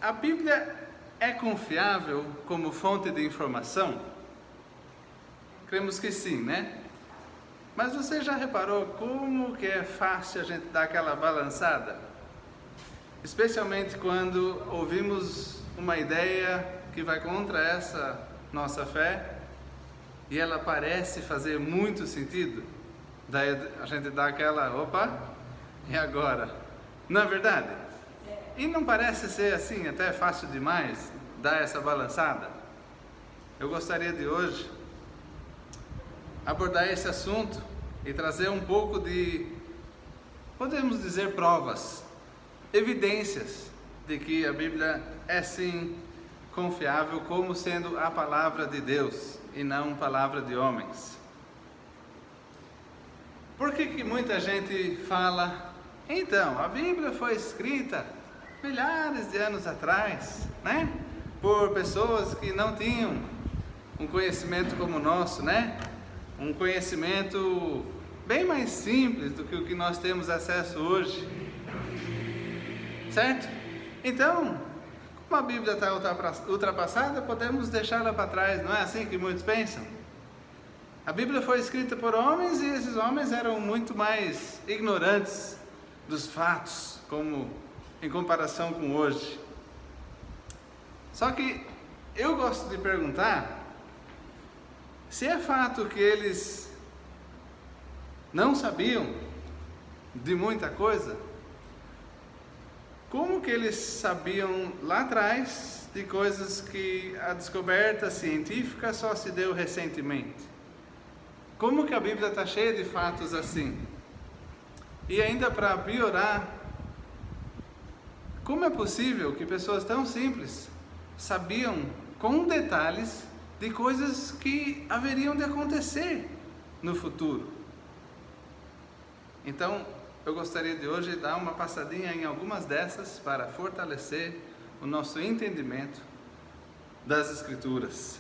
A Bíblia é confiável como fonte de informação? Cremos que sim, né? Mas você já reparou como que é fácil a gente dar aquela balançada? Especialmente quando ouvimos uma ideia que vai contra essa nossa fé e ela parece fazer muito sentido. Daí a gente dá aquela, opa, e agora? Não é verdade? E não parece ser assim, até fácil demais, dar essa balançada? Eu gostaria de hoje abordar esse assunto e trazer um pouco de, podemos dizer, provas, evidências de que a Bíblia é sim confiável como sendo a palavra de Deus e não palavra de homens. Por que muita gente fala, então, a Bíblia foi escrita milhares de anos atrás, né? Por pessoas que não tinham um conhecimento como o nosso, né? Um conhecimento bem mais simples do que o que nós temos acesso hoje, certo? Então, como a Bíblia está ultrapassada, podemos deixá-la para trás, não é assim que muitos pensam? A Bíblia foi escrita por homens e esses homens eram muito mais ignorantes dos fatos, como em comparação com hoje. Só que eu gosto de perguntar se é fato que eles não sabiam de muita coisa, como que eles sabiam lá atrás de coisas que a descoberta científica só se deu recentemente? Como que a Bíblia está cheia de fatos assim? E ainda para piorar, como é possível que pessoas tão simples sabiam com detalhes de coisas que haveriam de acontecer no futuro? Então, eu gostaria de hoje dar uma passadinha em algumas dessas para fortalecer o nosso entendimento das Escrituras.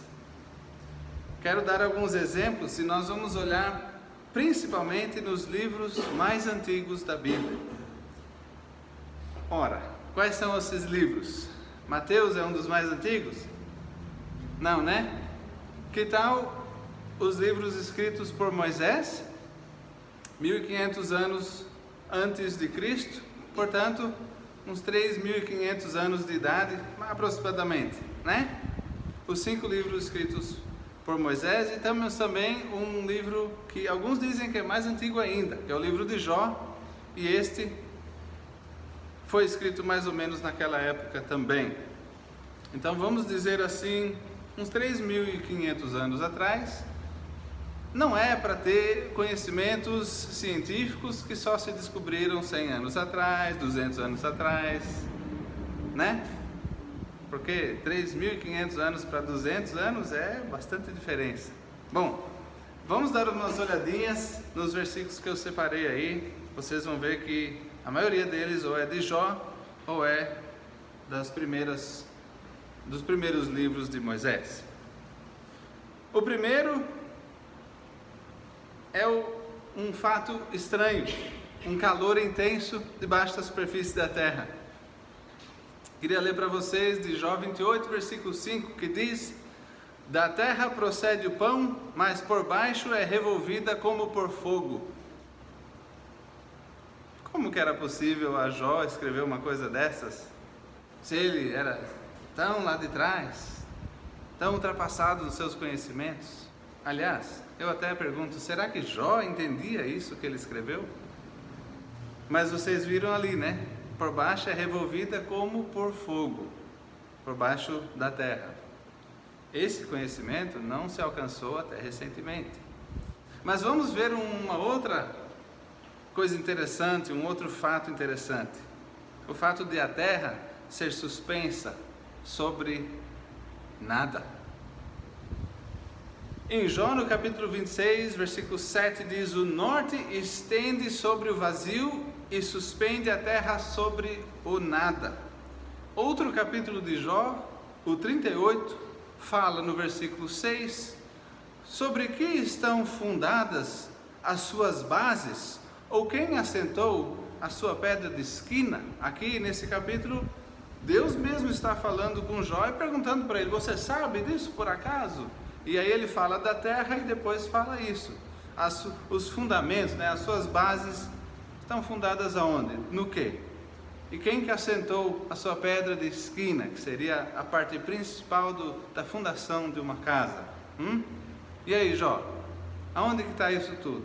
Quero dar alguns exemplos e nós vamos olhar principalmente nos livros mais antigos da Bíblia. Ora, quais são esses livros? Mateus é um dos mais antigos? Não, né? Que tal os livros escritos por Moisés? 1500 anos antes de Cristo, portanto, uns 3.500 anos de idade, aproximadamente, né? Os 5 livros escritos por Moisés, e temos também um livro que alguns dizem que é mais antigo ainda, que é o livro de Jó, e este foi escrito mais ou menos naquela época também. Então vamos dizer assim, uns 3.500 anos atrás. Não é para ter conhecimentos científicos que só se descobriram 100 anos atrás, 200 anos atrás, né? Porque 3.500 anos para 200 anos é bastante diferença. Bom, vamos dar umas olhadinhas nos versículos que eu separei aí. Vocês vão ver que a maioria deles ou é de Jó ou é dos primeiros livros de Moisés. O primeiro é um fato estranho, um calor intenso debaixo da superfície da terra. Queria ler para vocês de Jó 28, versículo 5, que diz: da terra procede o pão, mas por baixo é revolvida como por fogo. Como que era possível a Jó escrever uma coisa dessas? Se ele era tão lá de trás, tão ultrapassado nos seus conhecimentos. Aliás, eu até pergunto, será que Jó entendia isso que ele escreveu? Mas vocês viram ali, né? Por baixo é revolvida como por fogo, por baixo da terra. Esse conhecimento não se alcançou até recentemente. Mas vamos ver uma outra coisa interessante, um outro fato interessante. O fato de a terra ser suspensa sobre nada. Em Jó, no capítulo 26, versículo 7, diz: o norte estende sobre o vazio e suspende a terra sobre o nada. Outro capítulo de Jó, o 38, fala no versículo 6, sobre que estão fundadas as suas bases, ou quem assentou a sua pedra de esquina. Aqui nesse capítulo Deus mesmo está falando com Jó e perguntando para ele: você sabe disso por acaso? E aí ele fala da terra e depois fala isso. Os fundamentos, né, as suas bases estão fundadas aonde? No quê? E quem que assentou a sua pedra de esquina, que seria a parte principal da fundação de uma casa? E aí, Jó, aonde que está isso tudo?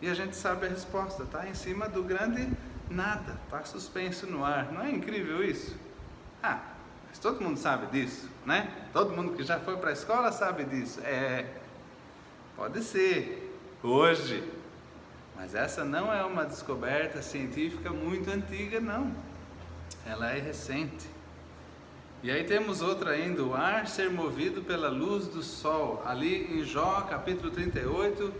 E a gente sabe a resposta, está em cima do grande nada, está suspenso no ar. Não é incrível isso? Mas todo mundo sabe disso, né? Todo mundo que já foi para a escola sabe disso. Pode ser, hoje. Mas essa não é uma descoberta científica muito antiga, não. Ela é recente. E aí temos outra ainda, o ar ser movido pela luz do sol. Ali em Jó, capítulo 38,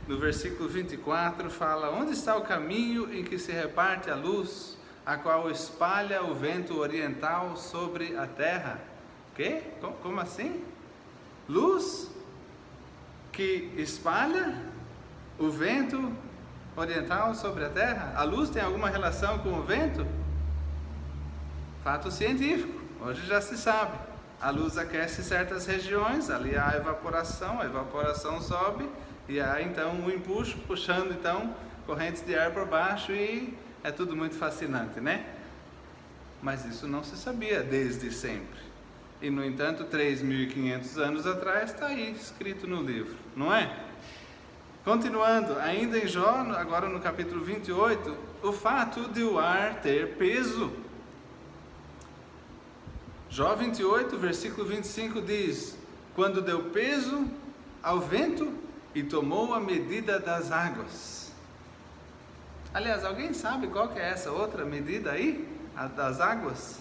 no versículo 24, fala: onde está o caminho em que se reparte a luz, a qual espalha o vento oriental sobre a terra? Quê? Como assim? Luz que espalha o vento oriental sobre a terra? A luz tem alguma relação com o vento? Fato científico, hoje já se sabe. A luz aquece certas regiões, ali há a evaporação sobe e há então um empuxo, puxando então correntes de ar por baixo, e é tudo muito fascinante, né? Mas isso não se sabia desde sempre. E no entanto, 3.500 anos atrás está aí escrito no livro, não é? Continuando, ainda em Jó, agora no capítulo 28, o fato de o ar ter peso. Jó 28, versículo 25 diz: quando deu peso ao vento e tomou a medida das águas. Aliás, alguém sabe qual que é essa outra medida aí? A das águas?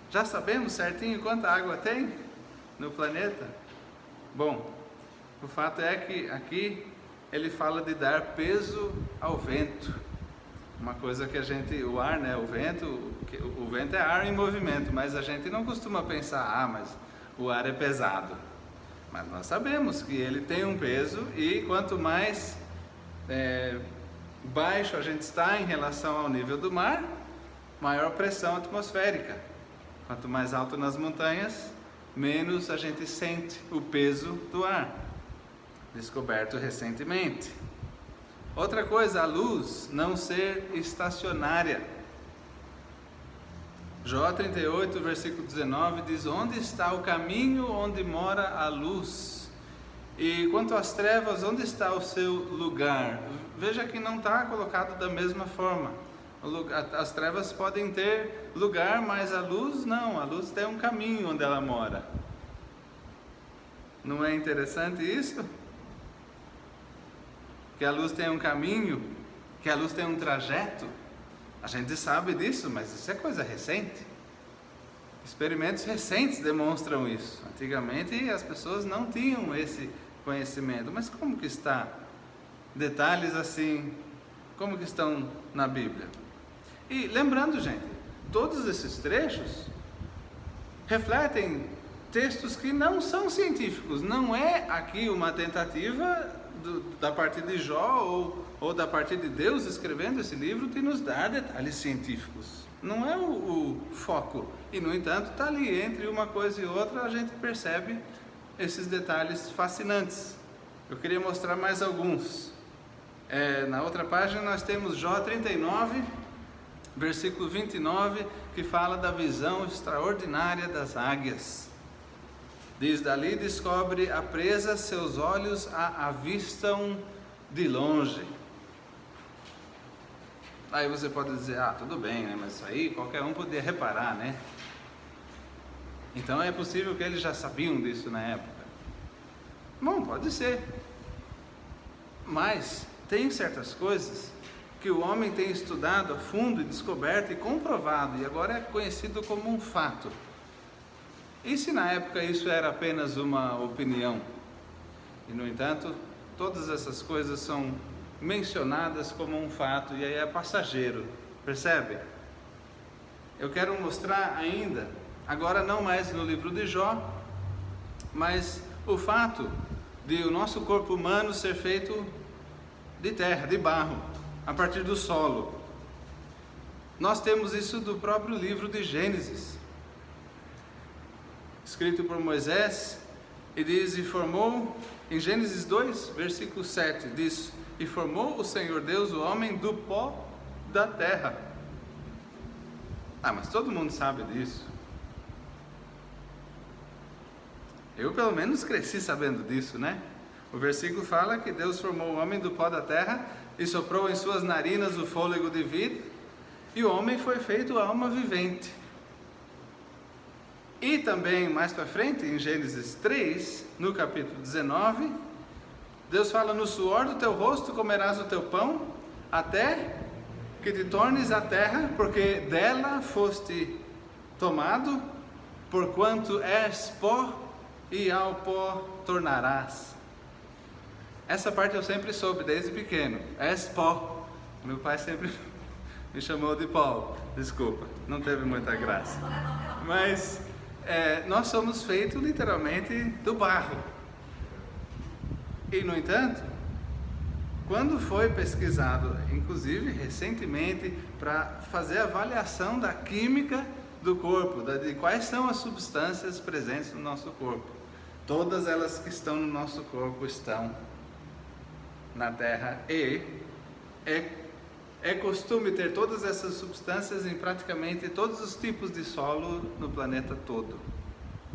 Já sabemos certinho quanta água tem no planeta? Bom, o fato é que aqui ele fala de dar peso ao vento. Uma coisa que o ar, né, o vento é ar em movimento, mas a gente não costuma pensar, mas o ar é pesado. Mas nós sabemos que ele tem um peso, e quanto mais baixo a gente está em relação ao nível do mar, maior pressão atmosférica. Quanto mais alto nas montanhas, menos a gente sente o peso do ar. Descoberto recentemente. Outra coisa, a luz não ser estacionária. Jó 38, versículo 19 diz: onde está o caminho onde mora a luz? E quanto às trevas, onde está o seu lugar? Veja que não está colocado da mesma forma. As trevas podem ter lugar, mas a luz não. A luz tem um caminho onde ela mora. Não é interessante isso? Que a luz tem um caminho, que a luz tem um trajeto. A gente sabe disso, mas isso é coisa recente. Experimentos recentes demonstram isso. Antigamente as pessoas não tinham esse conhecimento. Mas como que está? Detalhes assim, como que estão na Bíblia? E lembrando, gente, todos esses trechos refletem textos que não são científicos. Não é aqui uma tentativa da parte de Jó ou da parte de Deus escrevendo esse livro de nos dar detalhes científicos. Não é o foco. E no entanto está ali, entre uma coisa e outra a gente percebe esses detalhes fascinantes. Eu queria mostrar mais alguns. Na outra página nós temos Jó 39, versículo 29, que fala da visão extraordinária das águias. Diz: dali descobre a presa, seus olhos a avistam de longe. Aí você pode dizer: tudo bem, né? Mas isso aí qualquer um podia reparar, né? Então é possível que eles já sabiam disso na época. Bom, pode ser. Mas tem certas coisas que o homem tem estudado a fundo e descoberto e comprovado, e agora é conhecido como um fato. E se na época isso era apenas uma opinião? E no entanto, todas essas coisas são mencionadas como um fato, e aí é passageiro, percebe? Eu quero mostrar ainda, agora não mais no livro de Jó, mas o fato de o nosso corpo humano ser feito de terra, de barro, a partir do solo. Nós temos isso do próprio livro de Gênesis. escrito por Moisés, e diz, e formou, em Gênesis 2, versículo 7, diz, e formou o Senhor Deus o homem do pó da terra. Mas todo mundo sabe disso. Eu pelo menos cresci sabendo disso, né? O versículo fala que Deus formou o homem do pó da terra e soprou em suas narinas o fôlego de vida, e o homem foi feito alma vivente. E também mais para frente, em Gênesis 3, no capítulo 19, Deus fala, no suor do teu rosto comerás o teu pão, até que te tornes a terra, porque dela foste tomado, porquanto és pó, e ao pó tornarás. Essa parte eu sempre soube desde pequeno, és pó. Meu pai sempre me chamou de Paulo, desculpa, não teve muita graça. Mas nós somos feitos literalmente do barro. E no entanto, quando foi pesquisado, inclusive recentemente, para fazer a avaliação da química do corpo, de quais são as substâncias presentes no nosso corpo, todas elas que estão no nosso corpo estão na terra, e é costume ter todas essas substâncias em praticamente todos os tipos de solo no planeta todo.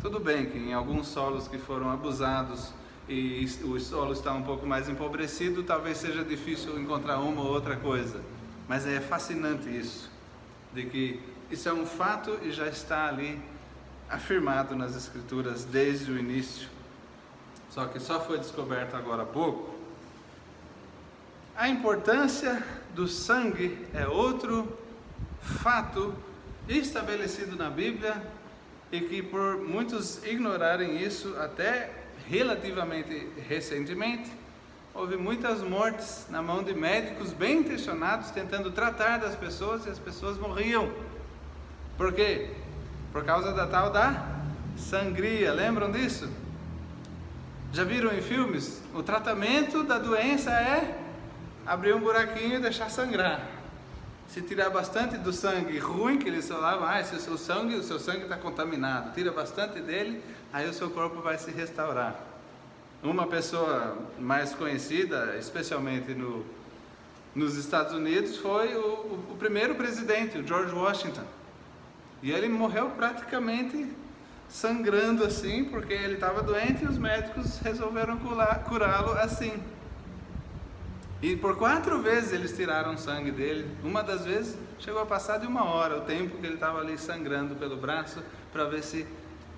Tudo bem que em alguns solos que foram abusados e o solo está um pouco mais empobrecido, talvez seja difícil encontrar uma ou outra coisa, mas é fascinante isso, de que isso é um fato e já está ali afirmado nas Escrituras desde o início, só que só foi descoberto agora há pouco. A importância do sangue é outro fato estabelecido na Bíblia e que por muitos ignorarem isso até relativamente recentemente, houve muitas mortes na mão de médicos bem intencionados tentando tratar das pessoas e as pessoas morriam. Por quê? Por causa da tal da sangria, lembram disso? Já viram em filmes? O tratamento da doença é abrir um buraquinho e deixar sangrar. Se tirar bastante do sangue ruim, que eles falavam, se o seu sangue está contaminado, tira bastante dele, aí o seu corpo vai se restaurar. Uma pessoa mais conhecida, especialmente nos Estados Unidos, foi o primeiro presidente, o George Washington. E ele morreu praticamente sangrando assim, porque ele estava doente e os médicos resolveram curá-lo assim. E por 4 vezes eles tiraram sangue dele. Uma das vezes chegou a passar de 1 hora, o tempo que ele estava ali sangrando pelo braço, para ver se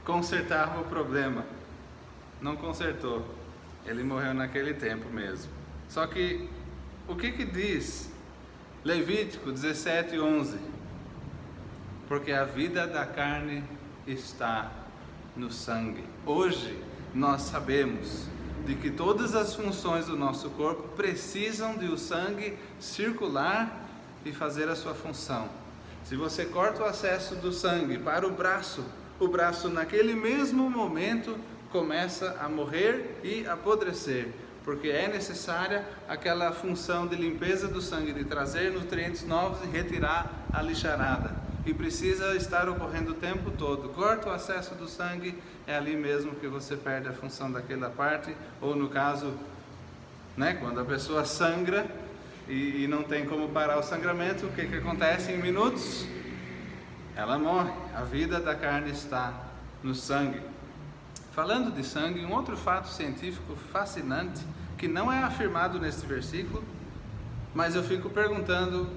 consertava o problema. Não consertou. Ele morreu naquele tempo mesmo. Só que, o que diz Levítico 17:11? Porque a vida da carne está no sangue. Hoje nós sabemos de que todas as funções do nosso corpo precisam de o sangue circular e fazer a sua função. Se você corta o acesso do sangue para o braço naquele mesmo momento começa a morrer e apodrecer, porque é necessária aquela função de limpeza do sangue, de trazer nutrientes novos e retirar a lixarada. E precisa estar ocorrendo o tempo todo. Corta o acesso do sangue, é ali mesmo que você perde a função daquela parte, ou no caso, quando a pessoa sangra e não tem como parar o sangramento, o que acontece em minutos? Ela morre. A vida da carne está no sangue. Falando de sangue, um outro fato científico fascinante, que não é afirmado neste versículo, mas eu fico perguntando,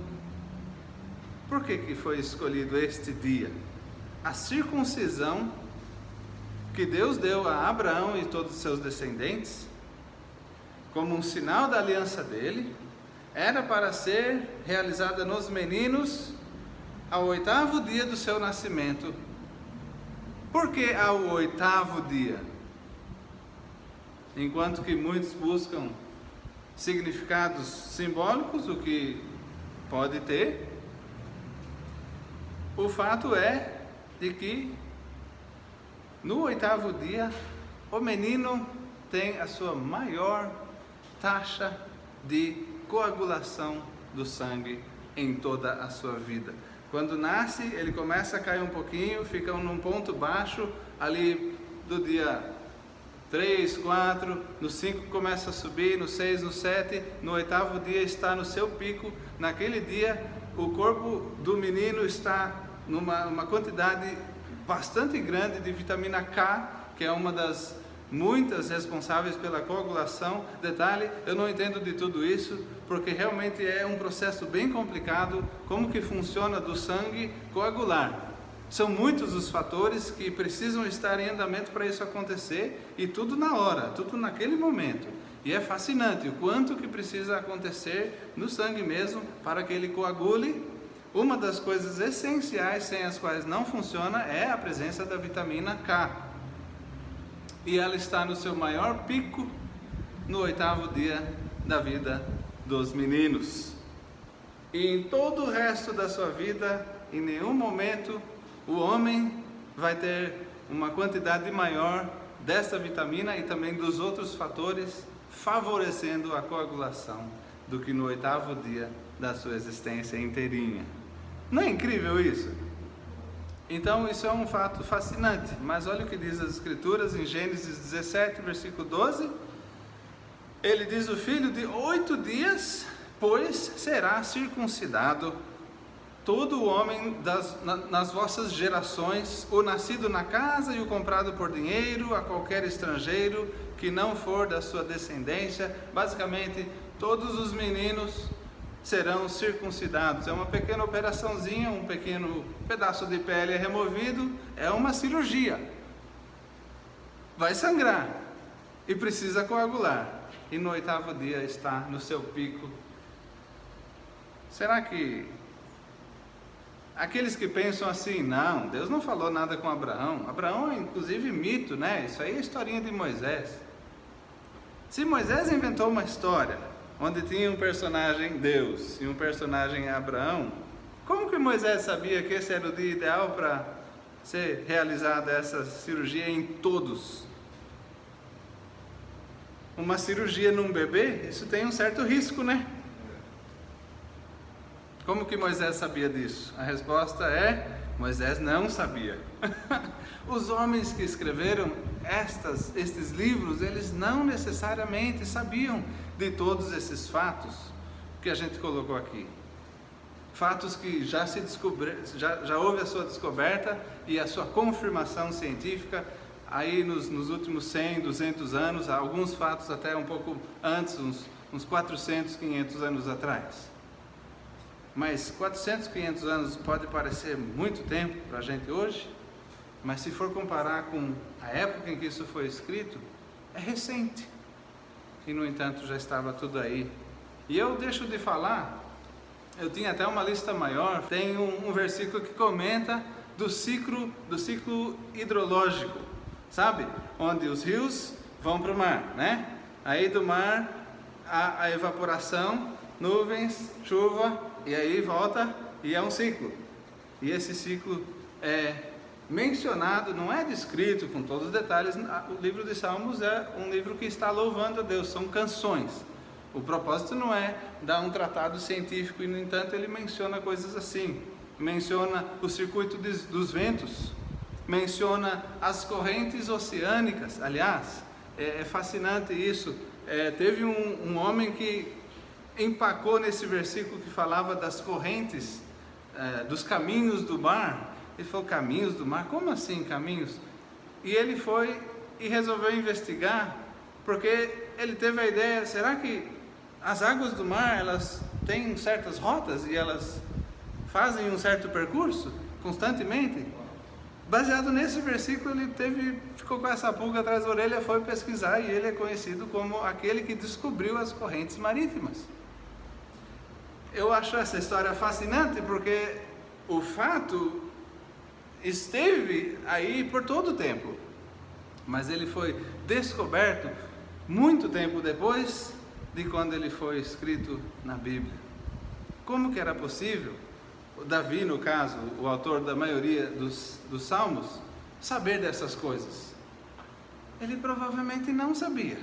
por que foi escolhido este dia? A circuncisão que Deus deu a Abraão e todos os seus descendentes, como um sinal da aliança dele, era para ser realizada nos meninos ao 8º dia do seu nascimento. Por que ao 8º dia? Enquanto que muitos buscam significados simbólicos, o que pode ter, o fato é de que no 8º dia o menino tem a sua maior taxa de coagulação do sangue em toda a sua vida. Quando nasce, ele começa a cair um pouquinho, fica num ponto baixo, ali do dia 3, 4, no 5 começa a subir, no 6, no 7, no 8º dia está no seu pico. Naquele dia, o corpo do menino está numa quantidade bastante grande de vitamina K, que é uma das muitas responsáveis pela coagulação. Detalhe, eu não entendo de tudo isso, porque realmente é um processo bem complicado, como que funciona do sangue coagular. São muitos os fatores que precisam estar em andamento para isso acontecer, e tudo na hora, tudo naquele momento. E é fascinante o quanto que precisa acontecer no sangue mesmo para que ele coagule. Uma das coisas essenciais sem as quais não funciona é a presença da vitamina K. E ela está no seu maior pico no 8º dia da vida dos meninos. E em todo o resto da sua vida, em nenhum momento, o homem vai ter uma quantidade maior dessa vitamina e também dos outros fatores favorecendo a coagulação do que no 8º dia da sua existência inteirinha. Não é incrível isso? Então isso é um fato fascinante, mas olha o que diz as Escrituras em Gênesis 17, versículo 12. Ele diz: o filho de 8 dias, pois será circuncidado todo o homem nas vossas gerações, o nascido na casa e o comprado por dinheiro, a qualquer estrangeiro que não for da sua descendência. Basicamente, todos os meninos serão circuncidados. É uma pequena operaçãozinha, um pequeno pedaço de pele é removido, é uma cirurgia. Vai sangrar e precisa coagular. E no 8º dia está no seu pico. Será que aqueles que pensam assim, não, Deus não falou nada com Abraão. Abraão é inclusive mito, né? Isso aí é a historinha de Moisés. Se Moisés inventou uma história onde tinha um personagem Deus e um personagem Abraão, como que Moisés sabia que esse era o dia ideal para ser realizada essa cirurgia em todos? Uma cirurgia num bebê, isso tem um certo risco, né? Como que Moisés sabia disso? A resposta é: Moisés não sabia. Os homens que escreveram estes livros, eles não necessariamente sabiam de todos esses fatos que a gente colocou aqui. Fatos que já se descobriram, já houve a sua descoberta e a sua confirmação científica aí nos últimos 100, 200 anos, alguns fatos até um pouco antes, uns 400, 500 anos atrás. Mas 400, 500 anos pode parecer muito tempo para a gente hoje, mas se for comparar com a época em que isso foi escrito, é recente. E no entanto já estava tudo aí. E eu deixo de falar, eu tinha até uma lista maior, tem um versículo que comenta do ciclo hidrológico, sabe? Onde os rios vão para o mar, né? Aí do mar a evaporação, nuvens, chuva, e aí volta, e é um ciclo. E esse ciclo é mencionado, não é descrito com todos os detalhes. O livro de Salmos é um livro que está louvando a Deus, são canções. O propósito não é dar um tratado científico, e no entanto ele menciona coisas assim. Menciona o circuito dos ventos, menciona as correntes oceânicas. Aliás, é fascinante isso. Teve um homem que empacou nesse versículo que falava das correntes, dos caminhos do mar. Ele falou: caminhos do mar? Como assim caminhos? E ele foi e resolveu investigar, porque ele teve a ideia: será que as águas do mar, elas têm certas rotas e elas fazem um certo percurso constantemente? Baseado nesse versículo, ele ficou com essa pulga atrás da orelha, foi pesquisar, e ele é conhecido como aquele que descobriu as correntes marítimas. Eu acho essa história fascinante, porque o fato esteve aí por todo o tempo, mas ele foi descoberto muito tempo depois de quando ele foi escrito na Bíblia. Como que era possível Davi, no caso, o autor da maioria dos salmos, saber dessas coisas? Ele provavelmente não sabia.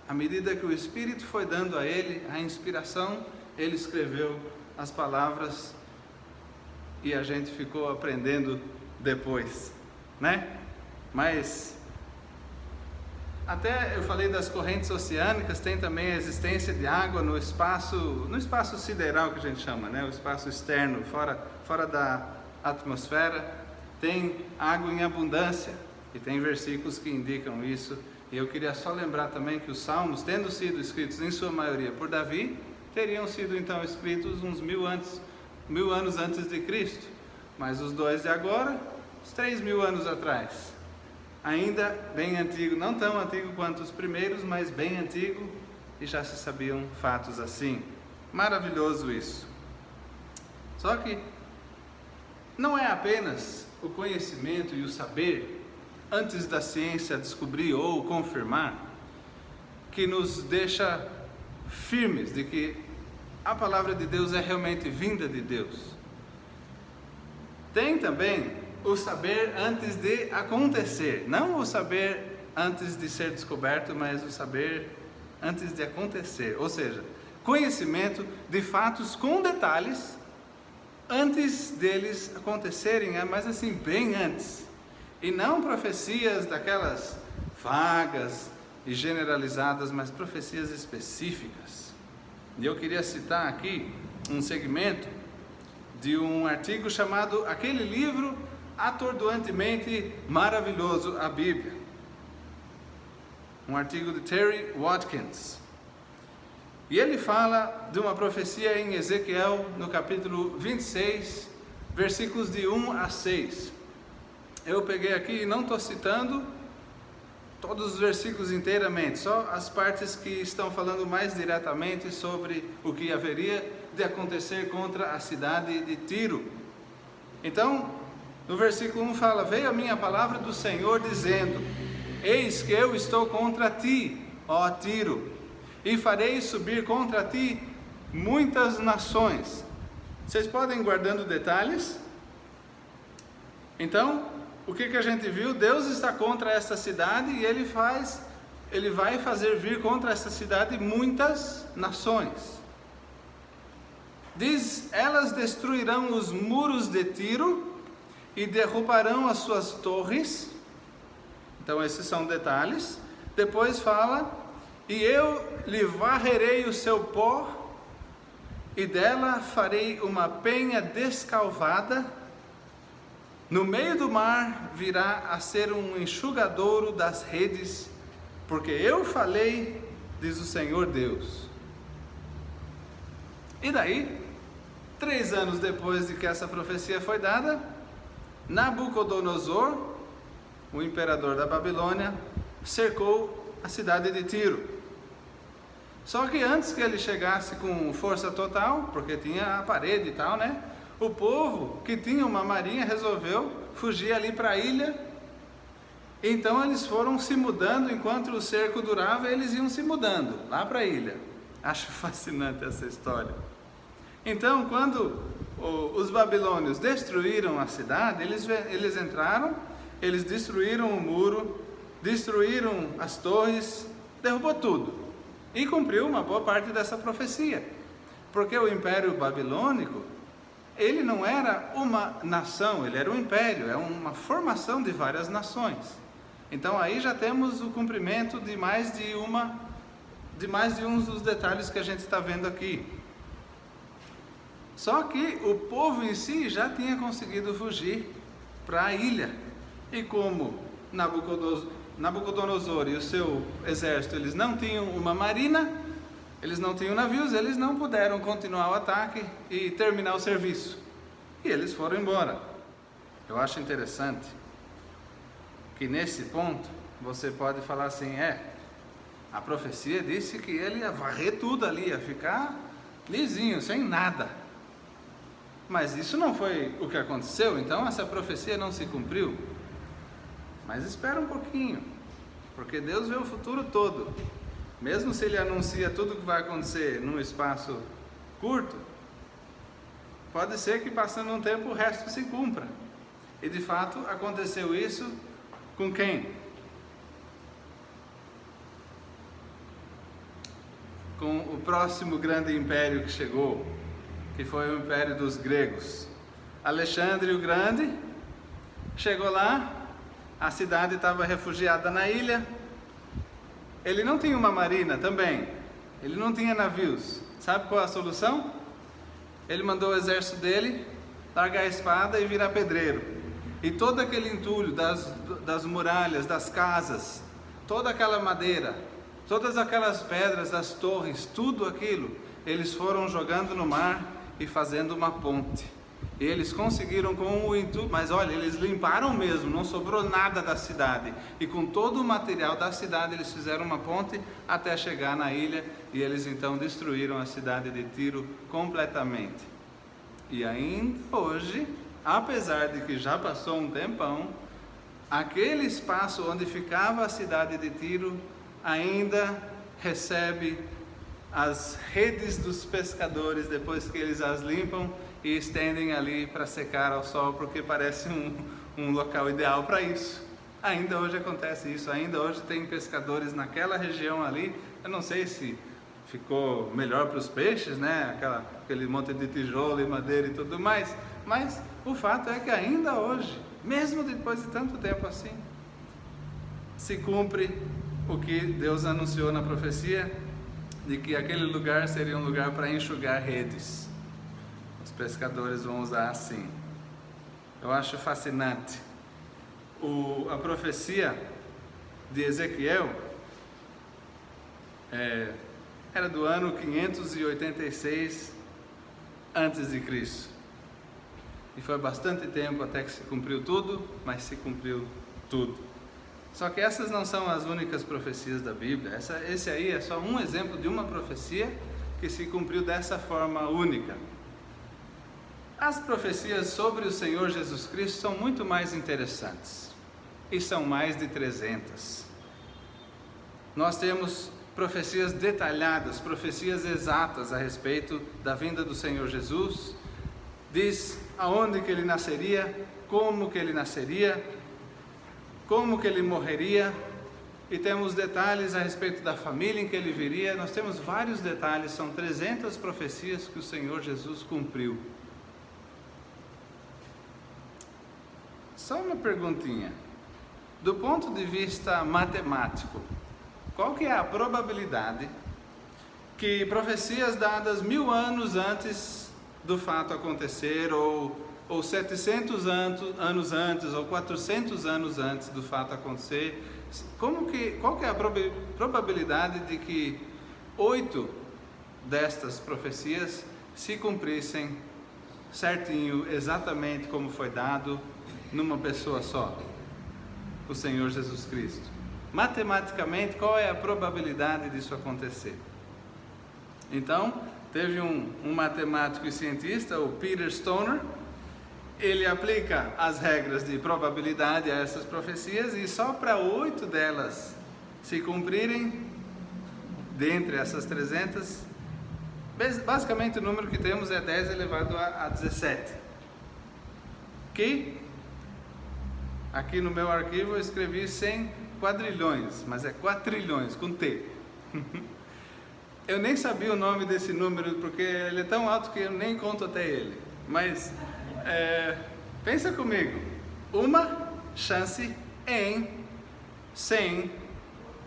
À medida que o Espírito foi dando a ele a inspiração, ele escreveu as palavras e a gente ficou aprendendo depois, né? Mas até eu falei das correntes oceânicas, tem também a existência de água no espaço sideral que a gente chama, né? O espaço externo, fora da atmosfera, tem água em abundância, e tem versículos que indicam isso. E eu queria só lembrar também que os salmos, tendo sido escritos em sua maioria por Davi, teriam sido então escritos uns 1000 anos antes de Cristo, mas os dois de agora, uns 3000 anos atrás. Ainda bem antigo, não tão antigo quanto os primeiros, mas bem antigo, e já se sabiam fatos assim. Maravilhoso isso. Só que não é apenas o conhecimento e o saber, antes da ciência descobrir ou confirmar, que nos deixa firmes de que a palavra de Deus é realmente vinda de Deus. Tem também o saber antes de acontecer, não o saber antes de ser descoberto, mas o saber antes de acontecer, ou seja, conhecimento de fatos com detalhes antes deles acontecerem, mas assim, bem antes, e não profecias daquelas vagas e generalizadas, mas profecias específicas. E eu queria citar aqui um segmento de um artigo chamado Aquele Livro Atordoantemente Maravilhoso, a Bíblia. Um artigo de Terry Watkins. E ele fala de uma profecia em Ezequiel, no capítulo 26, versículos de 1 a 6. Eu peguei aqui e não estou citando todos os versículos inteiramente, só as partes que estão falando mais diretamente sobre o que haveria de acontecer contra a cidade de Tiro. Então, no versículo 1 fala: veio a minha palavra do Senhor dizendo: eis que eu estou contra ti, ó Tiro, e farei subir contra ti muitas nações. Vocês podem ir guardando detalhes? Então, o que a gente viu? Deus está contra esta cidade e Ele vai fazer vir contra esta cidade muitas nações. Diz: elas destruirão os muros de Tiro e derrubarão as suas torres. Então esses são detalhes. Depois fala: e eu lhe varrerei o seu pó, e dela farei uma penha descalvada. No meio do mar virá a ser um enxugadouro das redes, porque eu falei, diz o Senhor Deus. E daí, 3 anos depois de que essa profecia foi dada, Nabucodonosor, o imperador da Babilônia, cercou a cidade de Tiro. Só que antes que ele chegasse com força total, porque tinha a parede e tal, né? O povo que tinha uma marinha resolveu fugir ali para a ilha. Então eles foram se mudando, enquanto o cerco durava, eles iam se mudando lá para a ilha. Acho fascinante essa história. Então, quando os babilônios destruíram a cidade, eles entraram, eles destruíram o muro, destruíram as torres, derrubou tudo. E cumpriu uma boa parte dessa profecia. Porque o Império Babilônico, ele não era uma nação, ele era um império, é uma formação de várias nações. Então aí já temos o cumprimento de mais de um dos detalhes que a gente está vendo aqui. Só que o povo em si já tinha conseguido fugir para a ilha. E como Nabucodonosor e o seu exército, eles não tinham uma marina, eles não tinham navios, eles não puderam continuar o ataque e terminar o serviço. E eles foram embora. Eu acho interessante que nesse ponto você pode falar assim: a profecia disse que ele ia varrer tudo ali, ia ficar lisinho, sem nada. Mas isso não foi o que aconteceu, então essa profecia não se cumpriu. Mas espera um pouquinho, porque Deus vê o futuro todo. Mesmo se Ele anuncia tudo o que vai acontecer num espaço curto, pode ser que passando um tempo o resto se cumpra. E de fato aconteceu isso com quem? Com o próximo grande império que chegou, que foi o Império dos Gregos. Alexandre o Grande chegou lá, a cidade estava refugiada na ilha. Ele não tinha uma marina também, ele não tinha navios. Sabe qual é a solução? Ele mandou o exército dele largar a espada e virar pedreiro. E todo aquele entulho das muralhas, das casas, toda aquela madeira, todas aquelas pedras das torres, tudo aquilo, eles foram jogando no mar e fazendo uma ponte. E eles conseguiram com o intuito, mas olha, eles limparam mesmo, não sobrou nada da cidade. E com todo o material da cidade eles fizeram uma ponte até chegar na ilha. E eles então destruíram a cidade de Tiro completamente. E ainda hoje, apesar de que já passou um tempão, aquele espaço onde ficava a cidade de Tiro ainda recebe as redes dos pescadores depois que eles as limpam e estendem ali para secar ao sol, porque parece um local ideal para isso. Ainda hoje acontece isso, ainda hoje tem pescadores naquela região ali. Eu não sei se ficou melhor para os peixes, né? Aquele monte de tijolo e madeira e tudo mais, mas o fato é que ainda hoje, mesmo depois de tanto tempo assim, se cumpre o que Deus anunciou na profecia, de que aquele lugar seria um lugar para enxugar redes. Os pescadores vão usar assim. Eu acho fascinante. A profecia de Ezequiel era do ano 586 antes de Cristo. E foi bastante tempo até que se cumpriu tudo, mas se cumpriu tudo. Só que essas não são as únicas profecias da Bíblia. Esse aí é só um exemplo de uma profecia que se cumpriu dessa forma única. As profecias sobre o Senhor Jesus Cristo são muito mais interessantes. E são mais de 300. Nós temos profecias detalhadas, profecias exatas a respeito da vinda do Senhor Jesus. Diz aonde que ele nasceria, como que ele nasceria, como que ele morreria, e temos detalhes a respeito da família em que ele viria. Nós temos vários detalhes, são 300 profecias que o Senhor Jesus cumpriu. Só uma perguntinha, do ponto de vista matemático, qual que é a probabilidade que profecias dadas 1000 anos antes do fato acontecer, ou 700 anos antes, ou 400 anos antes do fato acontecer, qual que é a probabilidade de que 8 destas profecias se cumprissem certinho, exatamente como foi dado, numa pessoa só, o Senhor Jesus Cristo? Matematicamente, qual é a probabilidade disso acontecer? Então, teve um matemático e cientista, o Peter Stoner. Ele aplica as regras de probabilidade a essas profecias, e só para 8 delas se cumprirem, dentre essas 300, basicamente o número que temos é 10 elevado a 17, que aqui no meu arquivo eu escrevi 100 quadrilhões, mas é quatrilhões, com T. Eu nem sabia o nome desse número, porque ele é tão alto que eu nem conto até ele, mas pensa comigo, uma chance em 100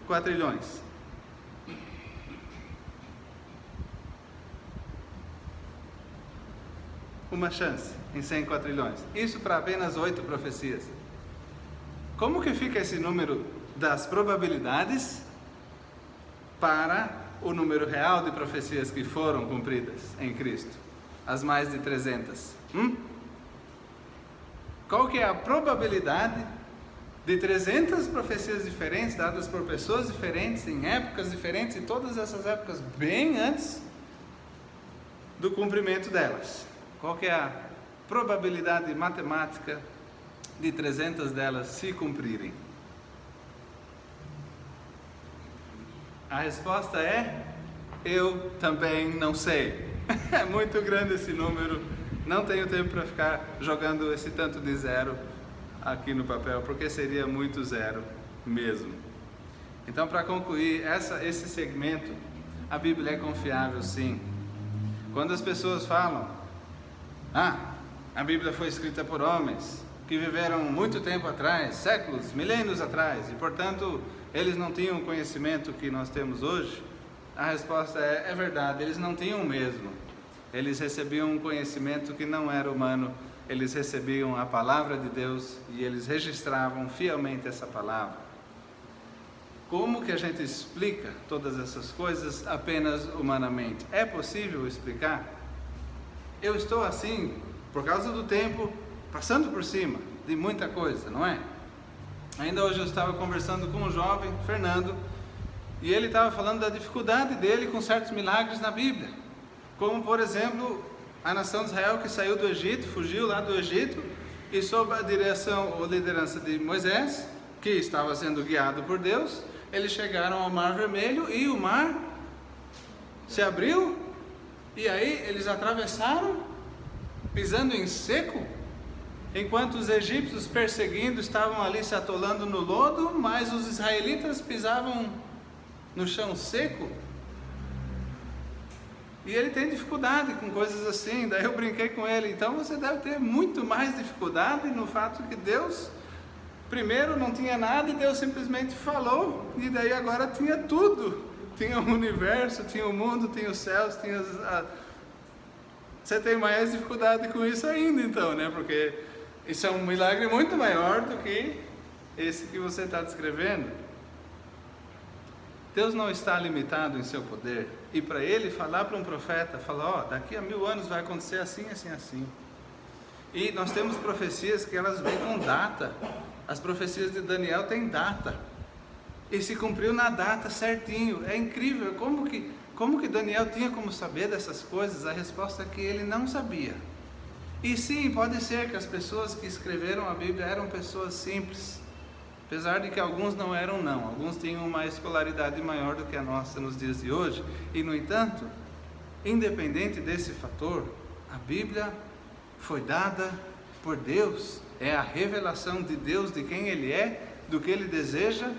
quatrilhões. Uma chance em 100 quatrilhões. Isso para apenas 8 profecias. Como que fica esse número das probabilidades para o número real de profecias que foram cumpridas em Cristo? As mais de 300. Qual que é a probabilidade de 300 profecias diferentes, dadas por pessoas diferentes, em épocas diferentes, e todas essas épocas bem antes do cumprimento delas? Qual que é a probabilidade matemática de 300 delas se cumprirem? A resposta é: eu também não sei. É muito grande esse número, não tenho tempo para ficar jogando esse tanto de zero aqui no papel, porque seria muito zero mesmo. Então, para concluir esse segmento, a Bíblia é confiável sim. Quando as pessoas falam: A Bíblia foi escrita por homens que viveram muito tempo atrás, séculos, milênios atrás, e portanto eles não tinham o conhecimento que nós temos hoje. A resposta é verdade, eles não tinham mesmo. Eles recebiam um conhecimento que não era humano, eles recebiam a palavra de Deus e eles registravam fielmente essa palavra. Como que a gente explica todas essas coisas apenas humanamente? É possível explicar? Eu estou assim, por causa do tempo, passando por cima de muita coisa, não é? Ainda hoje eu estava conversando com um jovem, Fernando, e ele estava falando da dificuldade dele com certos milagres na Bíblia. Como, por exemplo, a nação de Israel que saiu do Egito, fugiu lá do Egito, e sob a direção ou liderança de Moisés, que estava sendo guiado por Deus, eles chegaram ao Mar Vermelho e o mar se abriu, e aí eles atravessaram, pisando em seco, enquanto os egípcios perseguindo estavam ali se atolando no lodo, mas os israelitas pisavam no chão seco. E ele tem dificuldade com coisas assim. Daí eu brinquei com ele, então você deve ter muito mais dificuldade no fato que Deus, primeiro não tinha nada e Deus simplesmente falou, e daí agora tinha tudo. Tinha o universo, tinha o mundo, tinha os céus, tinha Você tem mais dificuldade com isso ainda então, né? Porque isso é um milagre muito maior do que esse que você está descrevendo. Deus não está limitado em seu poder, e para ele falar para um profeta, falar, daqui a 1000 anos vai acontecer assim, assim, assim. E nós temos profecias que elas vêm com data. As profecias de Daniel têm data, e se cumpriu na data certinho. É incrível, como que Daniel tinha como saber dessas coisas? A resposta é que ele não sabia. E sim, pode ser que as pessoas que escreveram a Bíblia eram pessoas simples, apesar de que alguns não eram não, alguns tinham uma escolaridade maior do que a nossa nos dias de hoje, e no entanto, independente desse fator, a Bíblia foi dada por Deus, é a revelação de Deus, de quem Ele é, do que Ele deseja,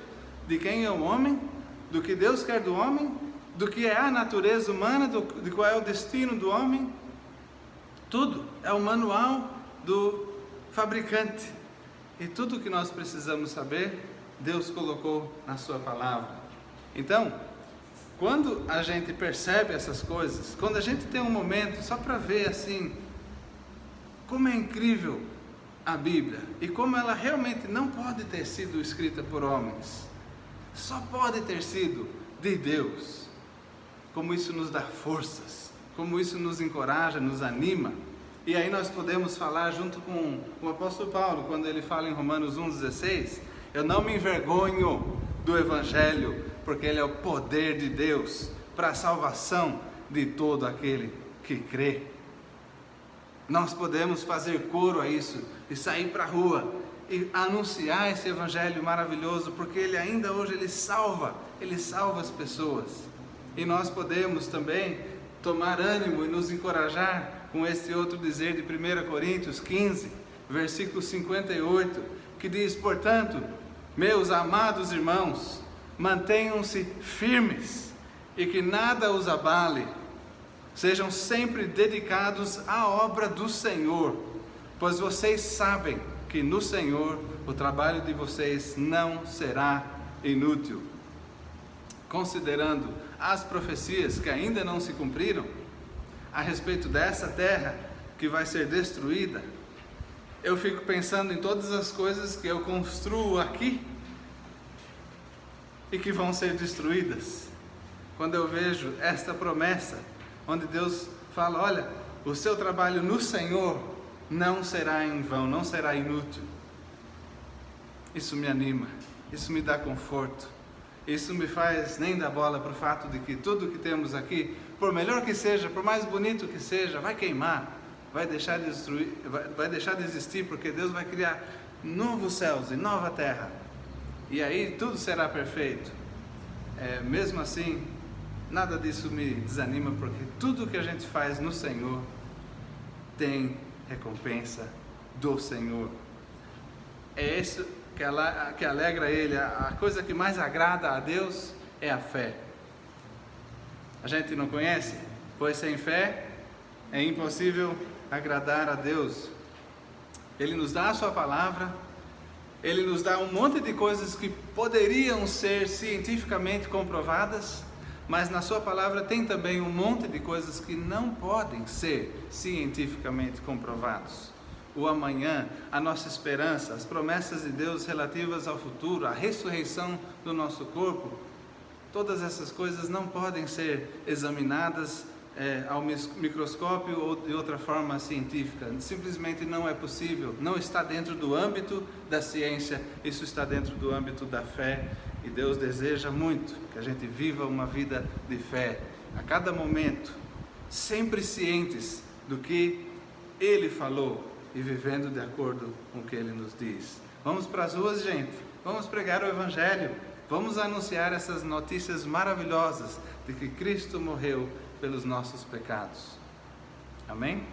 de quem é o homem, do que Deus quer do homem, do que é a natureza humana, de qual é o destino do homem. Tudo é o manual do fabricante. E tudo o que nós precisamos saber, Deus colocou na sua palavra. Então, quando a gente percebe essas coisas, quando a gente tem um momento só para ver assim, como é incrível a Bíblia, e como ela realmente não pode ter sido escrita por homens, só pode ter sido de Deus. Como isso nos dá forças, como isso nos encoraja, nos anima. E aí nós podemos falar junto com o apóstolo Paulo, quando ele fala em Romanos 1,16, eu não me envergonho do Evangelho, porque ele é o poder de Deus para a salvação de todo aquele que crê. Nós podemos fazer coro a isso e sair para a rua e anunciar esse Evangelho maravilhoso, porque ele ainda hoje ele salva as pessoas. E nós podemos também tomar ânimo e nos encorajar com este outro dizer de 1 Coríntios 15, versículo 58, que diz, portanto, meus amados irmãos, mantenham-se firmes e que nada os abale, sejam sempre dedicados à obra do Senhor, pois vocês sabem que no Senhor o trabalho de vocês não será inútil. Considerando as profecias que ainda não se cumpriram a respeito dessa terra que vai ser destruída, eu fico pensando em todas as coisas que eu construo aqui e que vão ser destruídas. Quando eu vejo esta promessa, onde Deus fala, olha, o seu trabalho no Senhor não será em vão, não será inútil. Isso me anima, isso me dá conforto. Isso me faz nem dar bola para o fato de que tudo que temos aqui, por melhor que seja, por mais bonito que seja, vai queimar, vai deixar de destruir, vai deixar de existir, porque Deus vai criar novos céus e nova terra. E aí tudo será perfeito. Mesmo assim, nada disso me desanima, porque tudo que a gente faz no Senhor tem recompensa do Senhor. É isso que alegra Ele. A coisa que mais agrada a Deus é a fé. A gente não conhece? Pois sem fé é impossível agradar a Deus. Ele nos dá a sua palavra, Ele nos dá um monte de coisas que poderiam ser cientificamente comprovadas, mas na sua palavra tem também um monte de coisas que não podem ser cientificamente comprovadas. O amanhã, a nossa esperança, as promessas de Deus relativas ao futuro, a ressurreição do nosso corpo, todas essas coisas não podem ser examinadas ao microscópio ou de outra forma científica. Simplesmente não é possível, não está dentro do âmbito da ciência, isso está dentro do âmbito da fé, e Deus deseja muito que a gente viva uma vida de fé, a cada momento, sempre cientes do que Ele falou e vivendo de acordo com o que Ele nos diz. Vamos para as ruas, gente, vamos pregar o Evangelho, vamos anunciar essas notícias maravilhosas de que Cristo morreu pelos nossos pecados. Amém?